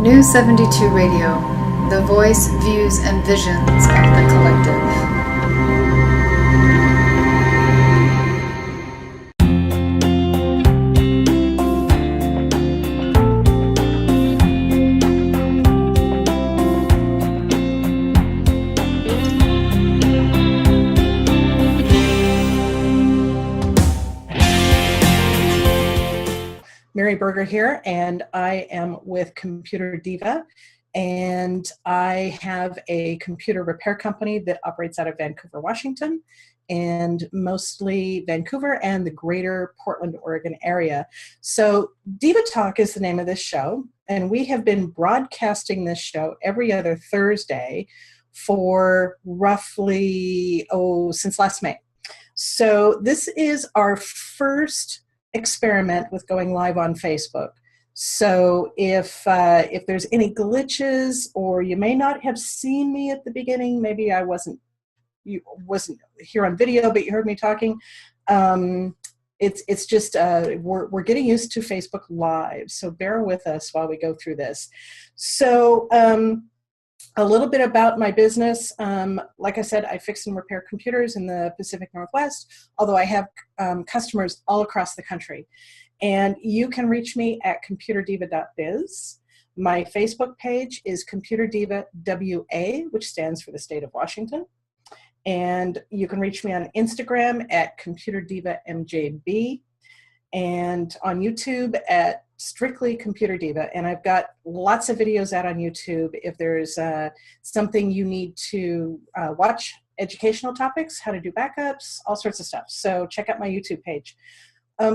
New 72 Radio, the voice, views, and visions of the collective. Mary Burger here, and I am with ComputerDiva, and I have a computer repair company that operates out of Vancouver, Washington, and mostly Vancouver and the greater Portland, Oregon area. So Diva Talk is the name of this show, and we have been broadcasting this show every other Thursday for roughly, since last May. So this is our first experiment with going live on Facebook. So if there's any glitches, or you may not have seen me at the beginning, maybe I wasn't here on video, but you heard me talking. It's just we're getting used to Facebook Live, so bear with us while we go through this. So a little bit about my business. Like I said, I fix and repair computers in the Pacific Northwest, although I have customers all across the country. And you can reach me at computerdiva.biz. My Facebook page is ComputerDiva WA, which stands for the state of Washington. And you can reach me on Instagram at ComputerDivaMJB, and on YouTube at Strictly ComputerDiva. And I've got lots of videos out on YouTube. If there's something you need to watch, educational topics, how to do backups, all sorts of stuff. So check out my YouTube page.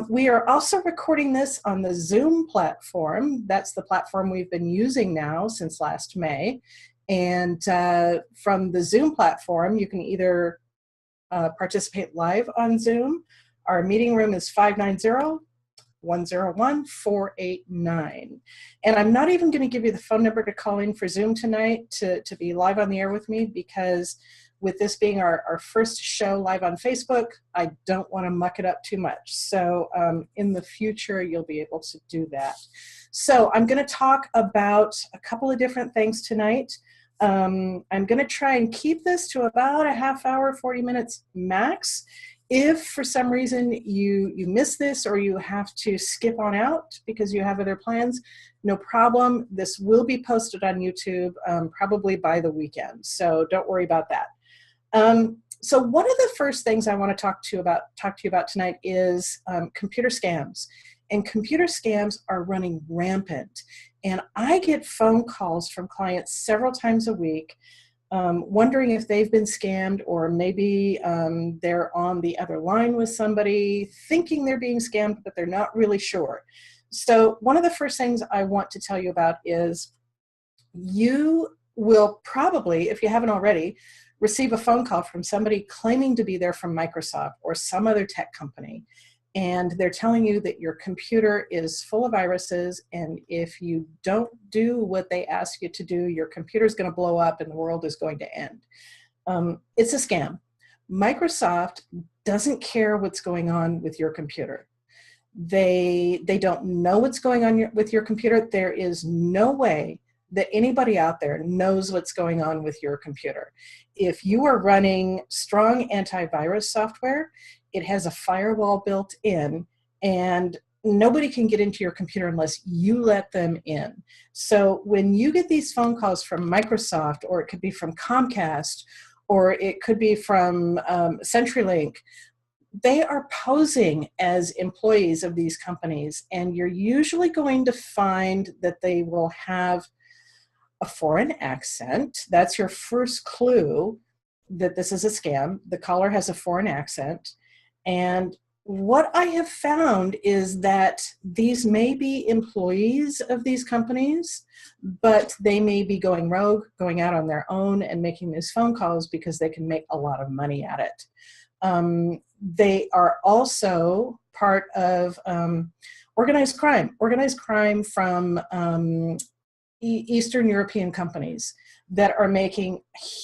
We are also recording this on the Zoom platform. That's the platform we've been using now since last May. And from the Zoom platform, you can either participate live on Zoom. Our meeting room is 590-101-489. And I'm not even going to give you the phone number to call in for Zoom tonight to be live on the air with me, because with this being our first show live on Facebook, I don't want to muck it up too much. So in the future, you'll be able to do that. So I'm going to talk about a couple of different things tonight. I'm going to try and keep this to about a half hour, 40 minutes max. If for some reason you miss this, or you have to skip on out because you have other plans, no problem. This will be posted on YouTube probably by the weekend, so don't worry about that. So one of the first things I want to talk to you about tonight is computer scams. And computer scams are running rampant. And I get phone calls from clients several times a week, wondering if they've been scammed, or maybe they're on the other line with somebody thinking they're being scammed, but they're not really sure. So one of the first things I want to tell you about is you will probably, if you haven't already, receive a phone call from somebody claiming to be there from Microsoft or some other tech company. And they're telling you that your computer is full of viruses, and if you don't do what they ask you to do, your computer is going to blow up and the world is going to end. It's a scam. Microsoft doesn't care what's going on with your computer. They don't know what's going on with your computer. There is no way that anybody out there knows what's going on with your computer. If you are running strong antivirus software, it has a firewall built in, and nobody can get into your computer unless you let them in. So when you get these phone calls from Microsoft, or it could be from Comcast, or it could be from CenturyLink, they are posing as employees of these companies, and you're usually going to find that they will have a foreign accent. That's your first clue that this is a scam. The caller has a foreign accent. And what I have found is that these may be employees of these companies, but they may be going rogue, going out on their own and making these phone calls because they can make a lot of money at it. They are also part of organized crime from Eastern European companies that are making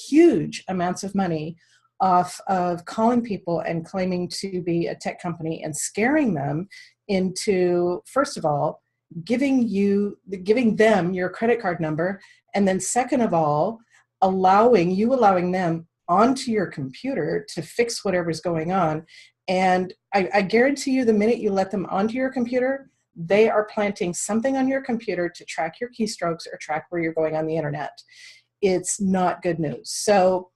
huge amounts of money off of calling people and claiming to be a tech company and scaring them into, first of all, giving them your credit card number, and then second of all, allowing them onto your computer to fix whatever's going on. And I guarantee you, the minute you let them onto your computer, they are planting something on your computer to track your keystrokes or track where you're going on the internet. It's not good news. So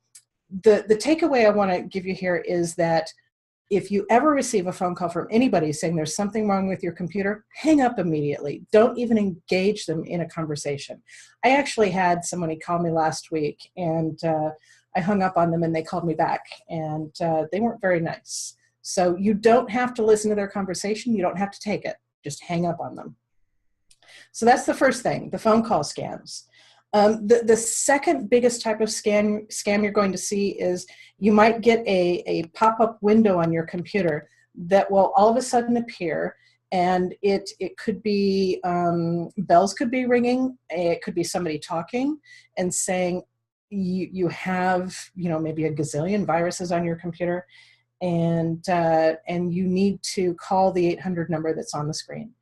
the takeaway I want to give you here is that if you ever receive a phone call from anybody saying there's something wrong with your computer, hang up immediately. Don't even engage them in a conversation. I actually had somebody call me last week, and I hung up on them, and they called me back, and they weren't very nice. So you don't have to listen to their conversation. You don't have to take it. Just hang up on them. So that's the first thing, the phone call scams. The second biggest type of scam you're going to see is you might get a pop-up window on your computer that will all of a sudden appear, and it could be, bells could be ringing, it could be somebody talking and saying you have, maybe a gazillion viruses on your computer, and you need to call the 800 number that's on the screen.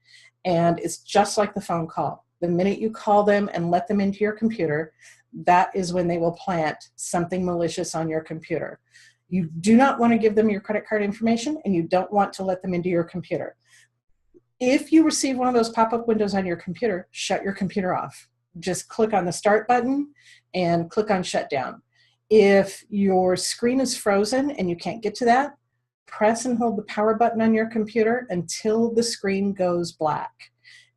And it's just like the phone call. The minute you call them and let them into your computer, that is when they will plant something malicious on your computer. You do not want to give them your credit card information, and you don't want to let them into your computer. If you receive one of those pop-up windows on your computer, shut your computer off. Just click on the start button and click on shut down. If your screen is frozen and you can't get to that, press and hold the power button on your computer until the screen goes black.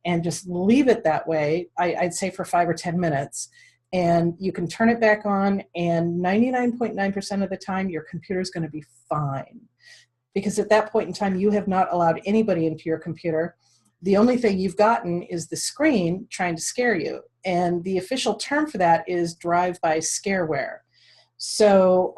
And just leave it that way, I'd say for 5 or 10 minutes. And you can turn it back on, and 99.9% of the time, your computer is going to be fine. Because at that point in time, you have not allowed anybody into your computer. The only thing you've gotten is the screen trying to scare you. And the official term for that is drive-by scareware. So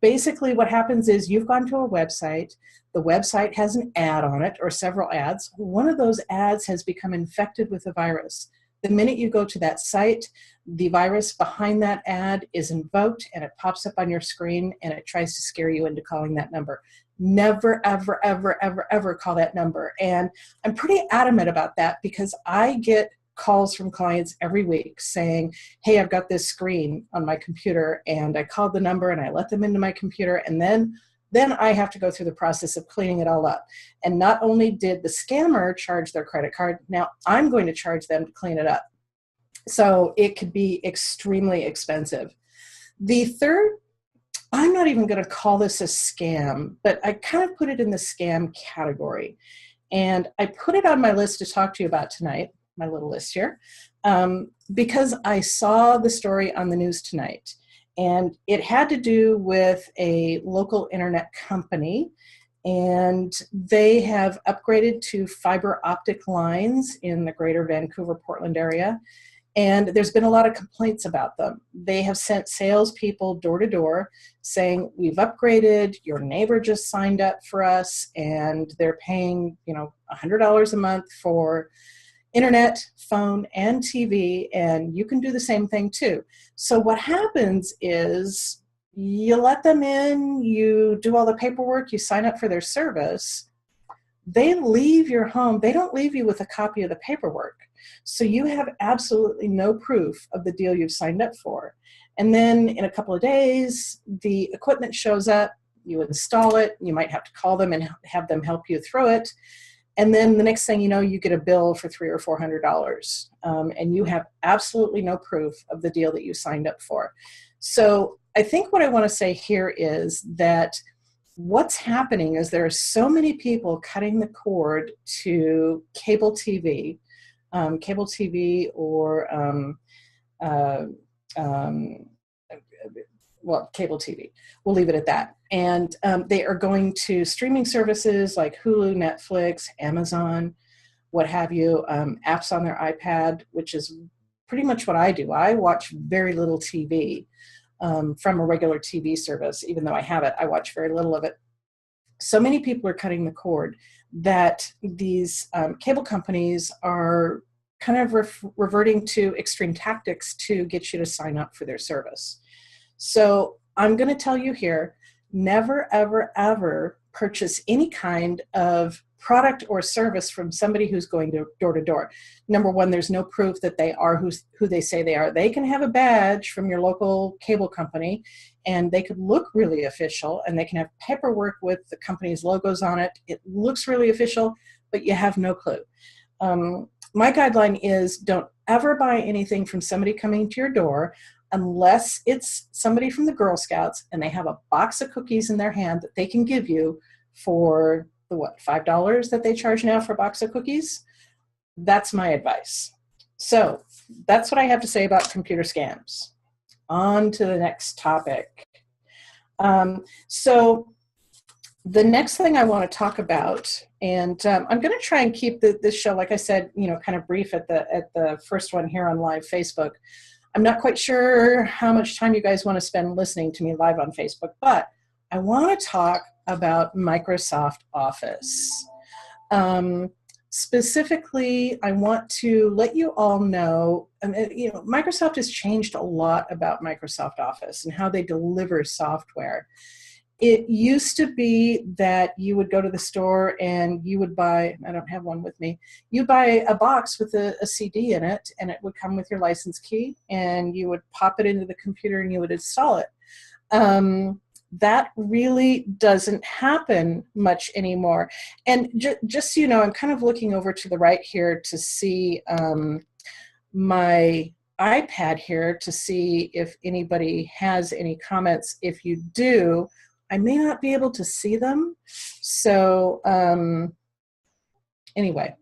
basically what happens is you've gone to a website, the website has an ad on it or several ads. One of those ads has become infected with a virus. The minute you go to that site, the virus behind that ad is invoked, and it pops up on your screen, and it tries to scare you into calling that number. Never, ever, ever, ever, ever call that number. And I'm pretty adamant about that, because I get calls from clients every week saying, hey, I've got this screen on my computer, and I called the number and I let them into my computer, and then I have to go through the process of cleaning it all up. And not only did the scammer charge their credit card, now I'm going to charge them to clean it up. So it could be extremely expensive. The third, I'm not even going to call this a scam, but I kind of put it in the scam category. And I put it on my list to talk to you about tonight, my little list here, because I saw the story on the news tonight. And it had to do with a local internet company, and they have upgraded to fiber optic lines in the greater Vancouver, Portland area. And there's been a lot of complaints about them. They have sent salespeople door to door saying, we've upgraded, your neighbor just signed up for us, and they're paying, $100 a month for internet, phone, and TV, and you can do the same thing too. So what happens is you let them in, you do all the paperwork, you sign up for their service, they leave your home, they don't leave you with a copy of the paperwork. So you have absolutely no proof of the deal you've signed up for. And then in a couple of days, the equipment shows up, you install it, you might have to call them and have them help you through it. And then the next thing you know, you get a bill for $300 or $400, and you have absolutely no proof of the deal that you signed up for. So I think what I want to say here is that what's happening is there are so many people cutting the cord to cable TV or cable TV. We'll leave it at that. And they are going to streaming services like Hulu, Netflix, Amazon, what have you, apps on their iPad, which is pretty much what I do. I watch very little TV from a regular TV service. Even though I have it, I watch very little of it. So many people are cutting the cord that these cable companies are kind of reverting to extreme tactics to get you to sign up for their service. So I'm going to tell you here, never, ever, ever purchase any kind of product or service from somebody who's going door to door. Number one, there's no proof that they are who they say they are. They can have a badge from your local cable company, and they could look really official, and they can have paperwork with the company's logos on it. It looks really official, but you have no clue. My guideline is don't ever buy anything from somebody coming to your door unless it's somebody from the Girl Scouts and they have a box of cookies in their hand that they can give you for the $5 that they charge now for a box of cookies. That's my advice. So that's what I have to say about computer scams. On to the next topic. So the next thing I want to talk about, and I'm going to try and keep this show, like I said, kind of brief at the first one here on live Facebook. I'm not quite sure how much time you guys want to spend listening to me live on Facebook, but I want to talk about Microsoft Office. Specifically, I want to let you all know, Microsoft has changed a lot about Microsoft Office and how they deliver software. It used to be that you would go to the store and you would buy, I don't have one with me, you buy a box with a CD in it, and it would come with your license key, and you would pop it into the computer and you would install it. That really doesn't happen much anymore. And just so you know, I'm kind of looking over to the right here to see my iPad here to see if anybody has any comments. If you do, I may not be able to see them. So anyway,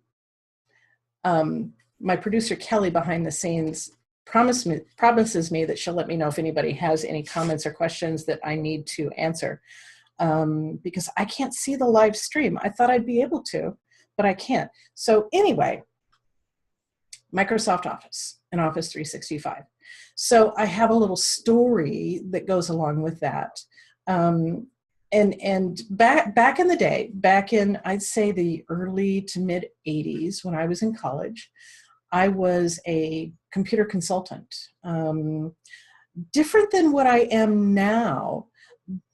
my producer Kelly behind the scenes promises me that she'll let me know if anybody has any comments or questions that I need to answer, because I can't see the live stream. I thought I'd be able to, but I can't. So anyway, Microsoft Office and Office 365. So I have a little story that goes along with that. And back in the day, back in, I'd say the early to mid 80s, when I was in college, I was a computer consultant. Different than what I am now,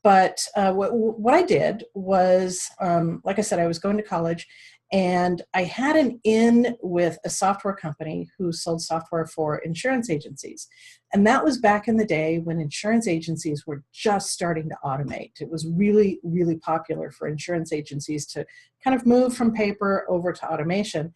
but what I did was, like I said, I was going to college, and I had an in with a software company who sold software for insurance agencies. And that was back in the day when insurance agencies were just starting to automate. It was really, really popular for insurance agencies to kind of move from paper over to automation.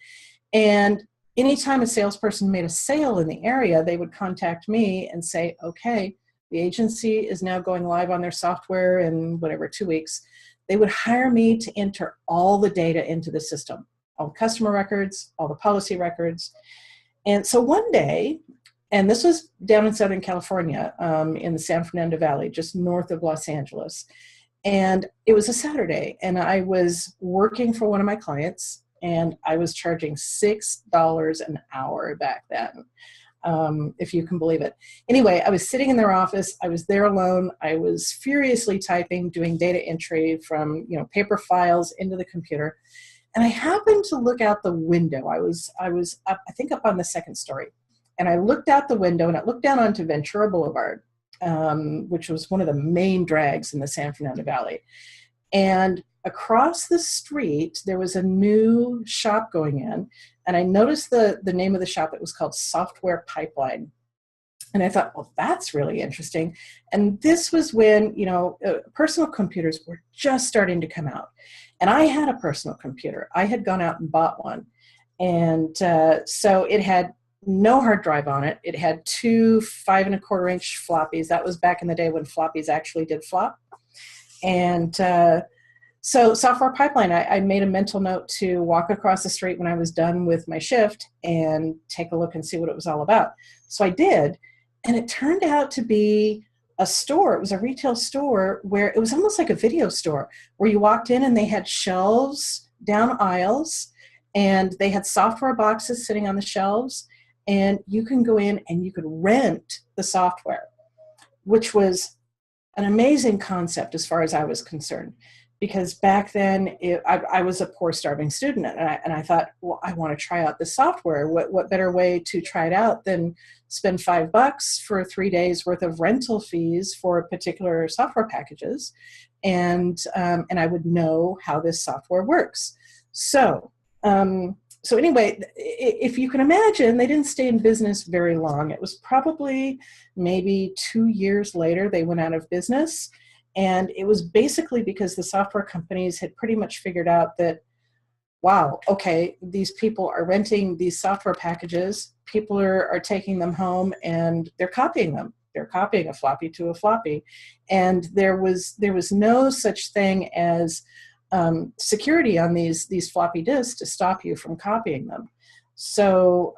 And anytime a salesperson made a sale in the area, they would contact me and say, okay, the agency is now going live on their software in whatever, 2 weeks. They would hire me to enter all the data into the system, all the customer records, all the policy records. And so one day, and this was down in Southern California, in the San Fernando Valley, just north of Los Angeles. And it was a Saturday, and I was working for one of my clients, and I was charging $6 an hour back then, if you can believe it. Anyway, I was sitting in their office. I was there alone. I was furiously typing, doing data entry from paper files into the computer. And I happened to look out the window. I was up, I think, up on the second story. And I looked out the window, and I looked down onto Ventura Boulevard, which was one of the main drags in the San Fernando Valley. And across the street, there was a new shop going in, and I noticed the name of the shop. It was called Software Pipeline. And I thought, well, that's really interesting. And this was when, personal computers were just starting to come out. And I had a personal computer. I had gone out and bought one. And so it had no hard drive on it. It had 2 5¼ floppies. That was back in the day when floppies actually did flop. And so Software Pipeline, I made a mental note to walk across the street when I was done with my shift and take a look and see what it was all about. So I did, and it turned out to be a store. It was a retail store where it was almost like a video store, where you walked in and they had shelves down aisles, and they had software boxes sitting on the shelves, and you can go in and you could rent the software, which was an amazing concept as far as I was concerned. Because back then, I was a poor, starving student, and I thought, well, I want to try out this software. What better way to try it out than spend $5 for 3 days worth of rental fees for particular software packages, and I would know how this software works. So anyway, if you can imagine, they didn't stay in business very long. It was probably maybe 2 years later they went out of business. And it was basically because the software companies had pretty much figured out that, wow, okay, these people are renting these software packages. People are taking them home and they're copying them. They're copying a floppy to a floppy. And there was no such thing as security on these floppy disks to stop you from copying them. So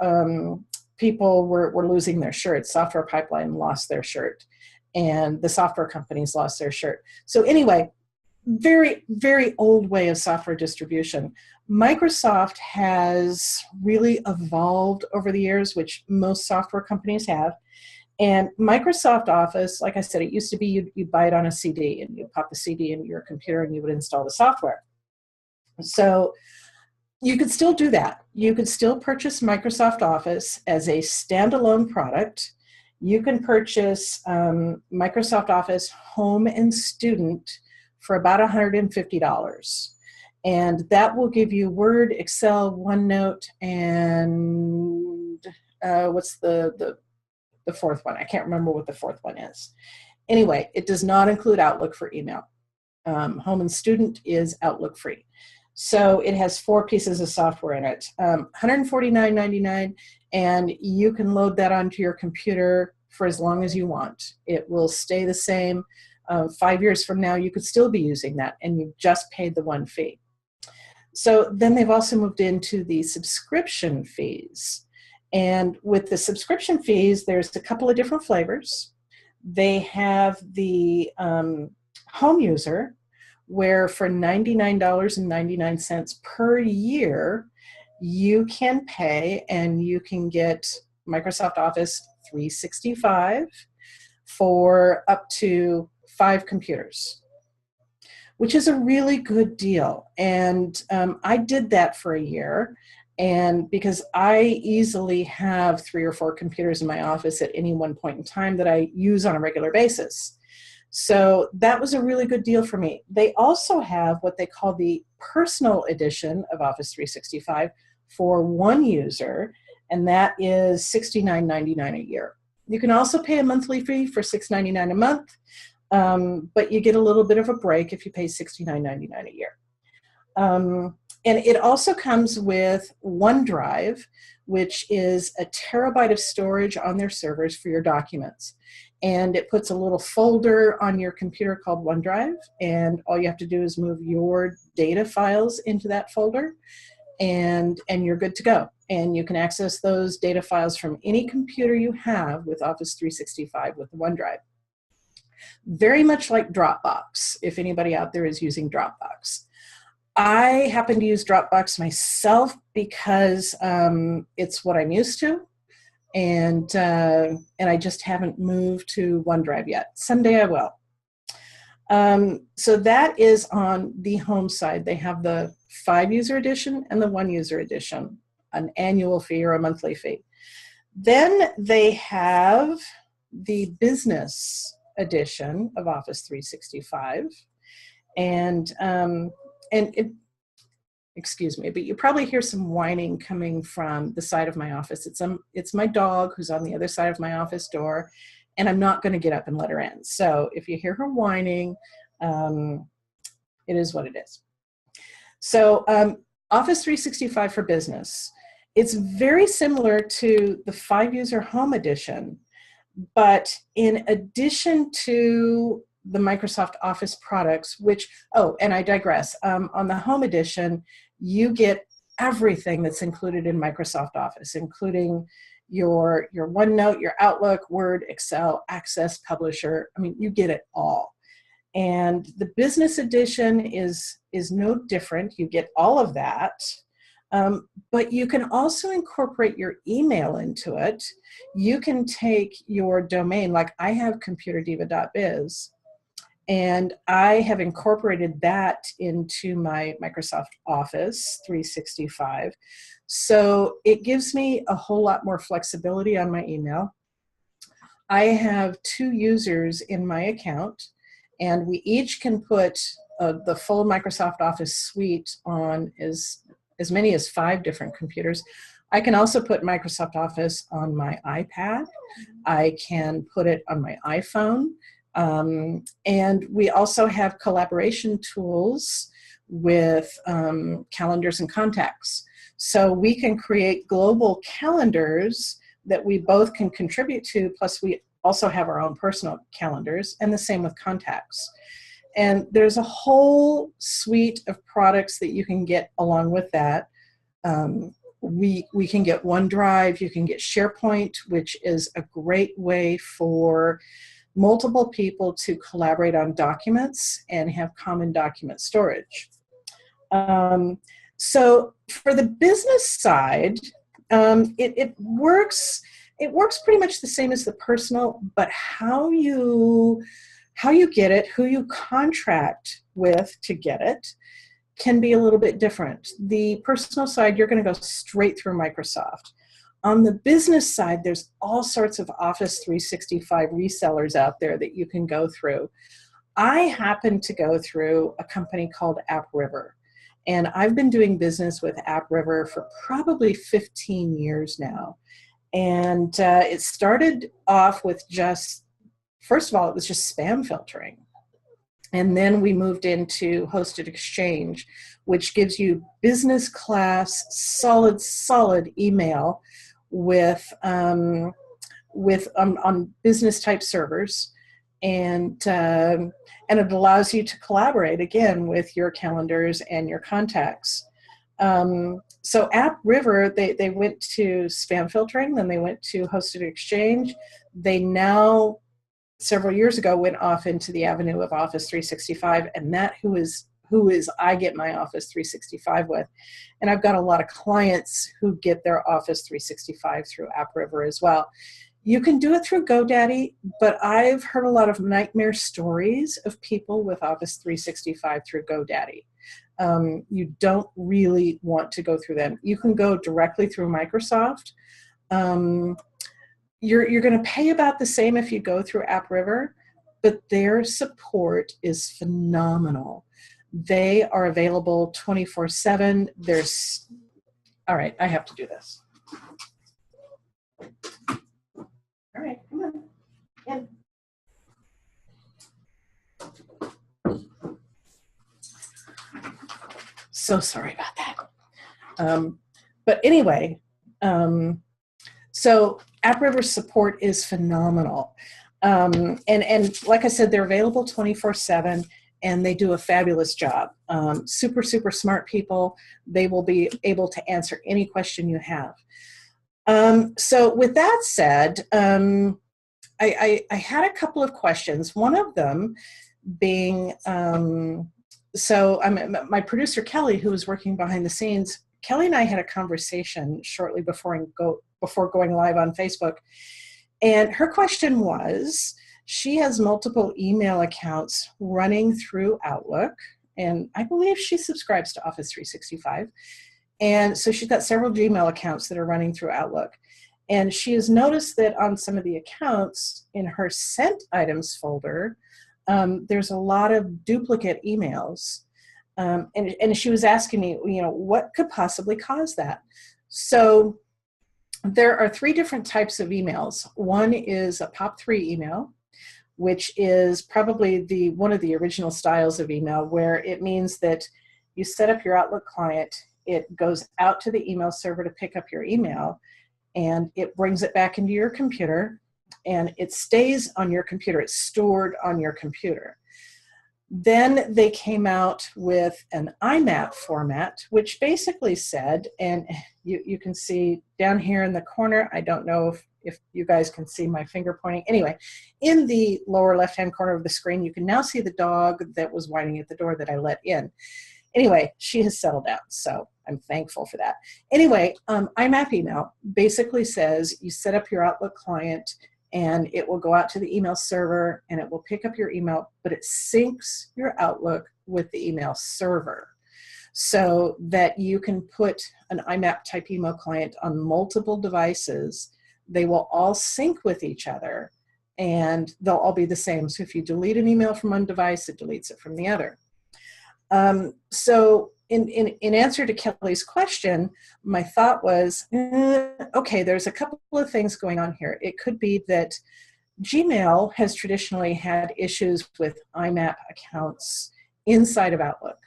people were losing their shirts. Software Pipeline lost their shirt, and the software companies lost their shirt. So anyway, very, very old way of software distribution. Microsoft has really evolved over the years, which most software companies have. And Microsoft Office, like I said, it used to be you'd buy it on a CD and you'd pop the CD into your computer and you would install the software. So you could still do that. You could still purchase Microsoft Office as a standalone product. You can purchase Microsoft Office Home and Student for about $150. And that will give you Word, Excel, OneNote, and what's the fourth one? I can't remember what the fourth one is. Anyway, it does not include Outlook for email. Home and Student is Outlook free. So it has 4 pieces of software in it, $149.99, and you can load that onto your computer for as long as you want. It will stay the same. 5 years from now, you could still be using that, and you've just paid the one fee. So then they've also moved into the subscription fees. And with the subscription fees, there's a couple of different flavors. They have the home user, where for $99.99 per year, you can pay and you can get Microsoft Office 365 for up to 5 computers, which is a really good deal. And I did that for a year. And because I easily have 3 or 4 computers in my office at any one point in time that I use on a regular basis. So that was a really good deal for me. They also have what they call the personal edition of Office 365 for one user, and that is $69.99 a year. You can also pay a monthly fee for $6.99 a month, but you get a little bit of a break if you pay $69.99 a year. And it also comes with OneDrive, which is a terabyte of storage on their servers for your documents. And it puts a little folder on your computer called OneDrive, and all you have to do is move your data files into that folder, and you're good to go. And you can access those data files from any computer you have with Office 365 with the OneDrive. Very much like Dropbox, if anybody out there is using Dropbox. I happen to use Dropbox myself because it's what I'm used to. And I just haven't moved to OneDrive yet. Someday I will. So that is on the home side. They have the 5-user edition and the 1-user edition, an annual fee or a monthly fee. Then they have the business edition of Office 365. And it, excuse me, but you probably hear some whining coming from the side of my office. It's my dog who's on the other side of my office door, and I'm not going to get up and let her in. So if you hear her whining, it is what it is. So Office 365 for Business. It's very similar to the 5-user Home Edition, but in addition to the Microsoft Office products, which, oh, and I digress. On the Home Edition, you get everything that's included in Microsoft Office, including your OneNote, your Outlook, Word, Excel, Access, Publisher. I mean, you get it all. And the Business Edition is no different. You get all of that. But you can also incorporate your email into it. You can take your domain, like I have ComputerDiva.biz, and I have incorporated that into my Microsoft Office 365. So it gives me a whole lot more flexibility on my email. I have 2 users in my account, and we each can put the full Microsoft Office suite on as many as 5 different computers. I can also put Microsoft Office on my iPad. I can put it on my iPhone. And we also have collaboration tools with calendars and contacts. So we can create global calendars that we both can contribute to, plus we also have our own personal calendars, and the same with contacts. And there's a whole suite of products that you can get along with that. We can get OneDrive, you can get SharePoint, which is a great way for multiple people to collaborate on documents and have common document storage. So for the business side, it works pretty much the same as the personal, but how you get it, who you contract with to get it, can be a little bit different. The personal side, you're going to go straight through Microsoft. On the business side, there's all sorts of Office 365 resellers out there that you can go through. I happen to go through a company called AppRiver, and I've been doing business with AppRiver for probably 15 years now. And it started off with just, first of all, it was just spam filtering. And then we moved into Hosted Exchange, which gives you business class, solid email with on business type servers, and it allows you to collaborate again with your calendars and your contacts. So AppRiver, they went to spam filtering, then they went to Hosted Exchange. They now, several years ago, went off into the avenue of Office 365, and that who is I get my Office 365 with. And I've got a lot of clients who get their Office 365 through AppRiver as well. You can do it through GoDaddy, but I've heard a lot of nightmare stories of people with Office 365 through GoDaddy. You don't really want to go through them. You can go directly through Microsoft. You're going to pay about the same if you go through AppRiver, but their support is phenomenal. They are available 24/7. All right, I have to do this. All right, come on. In. So sorry about that. But anyway, so AppRiver's support is phenomenal. And like I said, they're available 24/7, and they do a fabulous job. Super, super smart people. They will be able to answer any question you have. So with that said, I had a couple of questions. One of them being, my producer, Kelly, who was working behind the scenes, Kelly and I had a conversation shortly before going live on Facebook. And her question was, she has multiple email accounts running through Outlook, and I believe she subscribes to Office 365. And so she's got several Gmail accounts that are running through Outlook. And she has noticed that on some of the accounts in her sent items folder, there's a lot of duplicate emails. And she was asking me, what could possibly cause that? So there are 3 different types of emails. One is a POP3 email, which is probably one of the original styles of email, where it means that you set up your Outlook client, it goes out to the email server to pick up your email, and it brings it back into your computer, and it stays on your computer. It's stored on your computer. Then they came out with an IMAP format, which basically said, and you can see down here in the corner, I don't know if you guys can see my finger pointing. Anyway, in the lower left-hand corner of the screen, you can now see the dog that was whining at the door that I let in. Anyway, she has settled down, so I'm thankful for that. Anyway, IMAP email basically says you set up your Outlook client, and it will go out to the email server, and it will pick up your email, but it syncs your Outlook with the email server so that you can put an IMAP type email client on multiple devices. They will all sync with each other, and they'll all be the same. So if you delete an email from one device, it deletes it from the other. So in answer to Kelly's question, my thought was, okay, there's a couple of things going on here. It could be that Gmail has traditionally had issues with IMAP accounts inside of Outlook.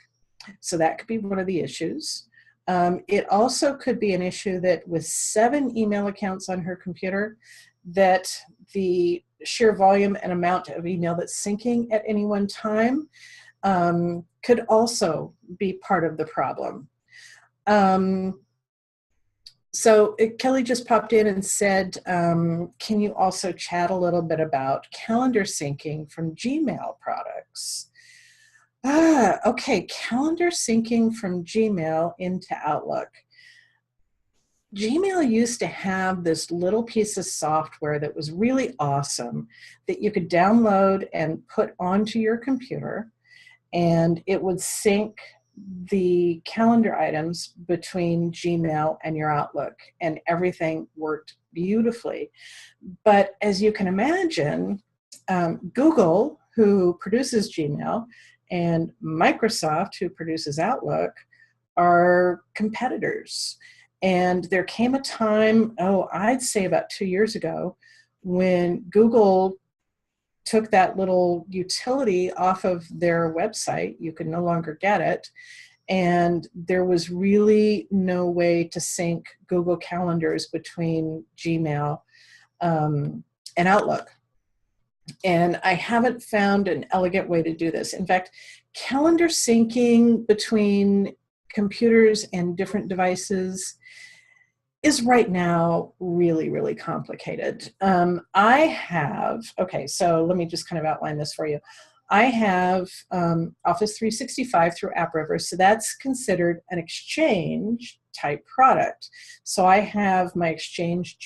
So that could be one of the issues. It also could be an issue that with 7 email accounts on her computer, that the sheer volume and amount of email that's syncing at any one time could also be part of the problem. So Kelly just popped in and said, can you also chat a little bit about calendar syncing from Gmail products? Okay, calendar syncing from Gmail into Outlook. Gmail used to have this little piece of software that was really awesome that you could download and put onto your computer, and it would sync the calendar items between Gmail and your Outlook, and everything worked beautifully. But as you can imagine, Google, who produces Gmail, and Microsoft, who produces Outlook, are competitors. And there came a time, I'd say about 2 years ago, when Google took that little utility off of their website. You could no longer get it. And there was really no way to sync Google Calendars between Gmail and Outlook. And I haven't found an elegant way to do this. In fact, calendar syncing between computers and different devices is right now really, really complicated. Okay, so let me just kind of outline this for you. I have Office 365 through AppRiver, so that's considered an Exchange type product. So I have my Exchange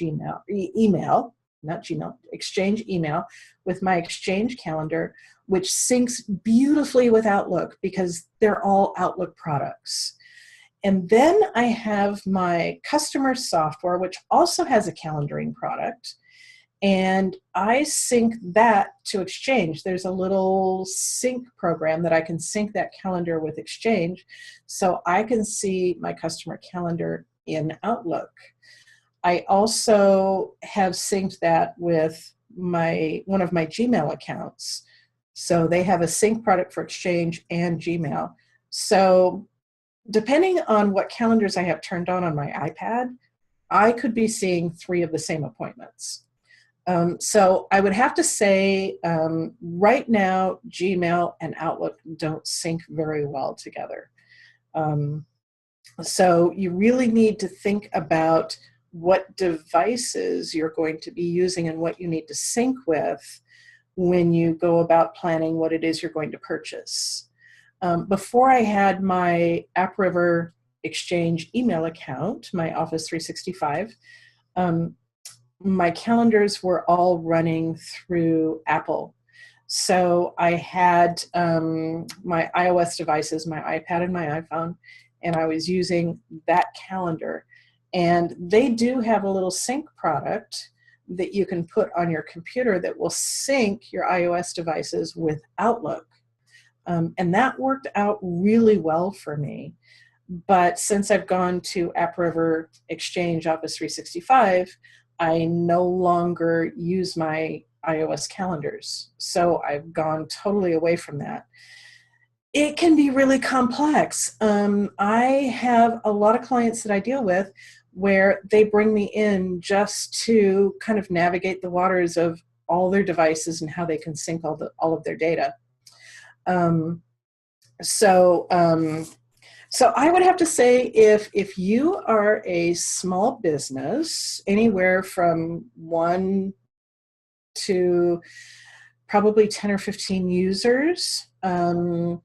Exchange email with my Exchange calendar, which syncs beautifully with Outlook because they're all Outlook products. And then I have my customer software, which also has a calendaring product, and I sync that to Exchange. There's a little sync program that I can sync that calendar with Exchange, so I can see my customer calendar in Outlook. I also have synced that with one of my Gmail accounts. So they have a sync product for Exchange and Gmail. So depending on what calendars I have turned on my iPad, I could be seeing 3 of the same appointments. So I would have to say right now, Gmail and Outlook don't sync very well together. So you really need to think about what devices you're going to be using and what you need to sync with when you go about planning what it is you're going to purchase. Before I had my AppRiver Exchange email account, my Office 365, my calendars were all running through Apple. So I had my iOS devices, my iPad and my iPhone, and I was using that calendar. And they do have a little sync product that you can put on your computer that will sync your iOS devices with Outlook. And that worked out really well for me. But since I've gone to AppRiver Exchange Office 365, I no longer use my iOS calendars. So I've gone totally away from that. It can be really complex. I have a lot of clients that I deal with where they bring me in just to kind of navigate the waters of all their devices and how they can sync all of their data. So I would have to say if you are a small business, anywhere from 1 to probably 10 or 15 users, an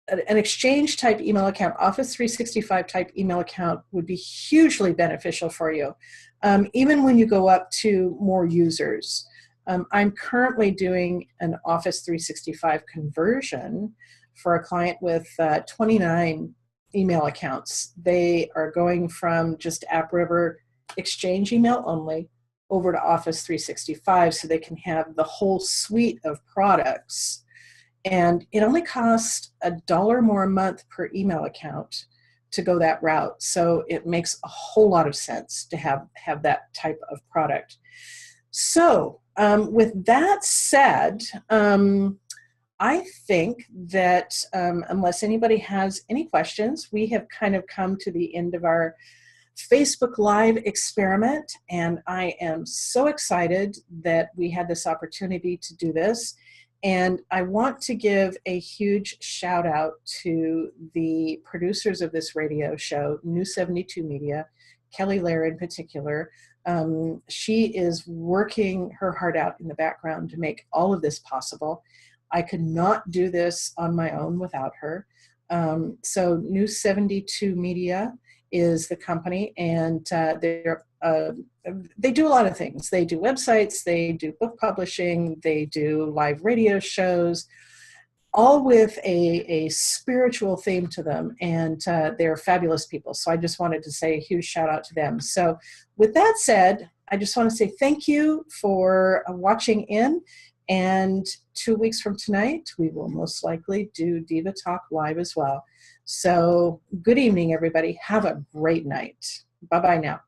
Exchange type email account, Office 365 type email account would be hugely beneficial for you, even when you go up to more users. I'm currently doing an Office 365 conversion for a client with 29 email accounts. They are going from just AppRiver Exchange email only over to Office 365 so they can have the whole suite of products. And it only costs $1 more a month per email account to go that route. So it makes a whole lot of sense to have that type of product. So with that said, I think that unless anybody has any questions, we have kind of come to the end of our Facebook Live experiment, and I am so excited that we had this opportunity to do this. And I want to give a huge shout out to the producers of this radio show, New 72 Media, Kelly Lair in particular. She is working her heart out in the background to make all of this possible. I could not do this on my own without her. So New 72 Media is the company, and they do a lot of things. They do websites, they do book publishing, they do live radio shows, all with a spiritual theme to them, and they're fabulous people. So I just wanted to say a huge shout out to them. So with that said, I just want to say thank you for watching in, and 2 weeks from tonight, we will most likely do Diva Talk Live as well. So good evening, everybody. Have a great night. Bye-bye now.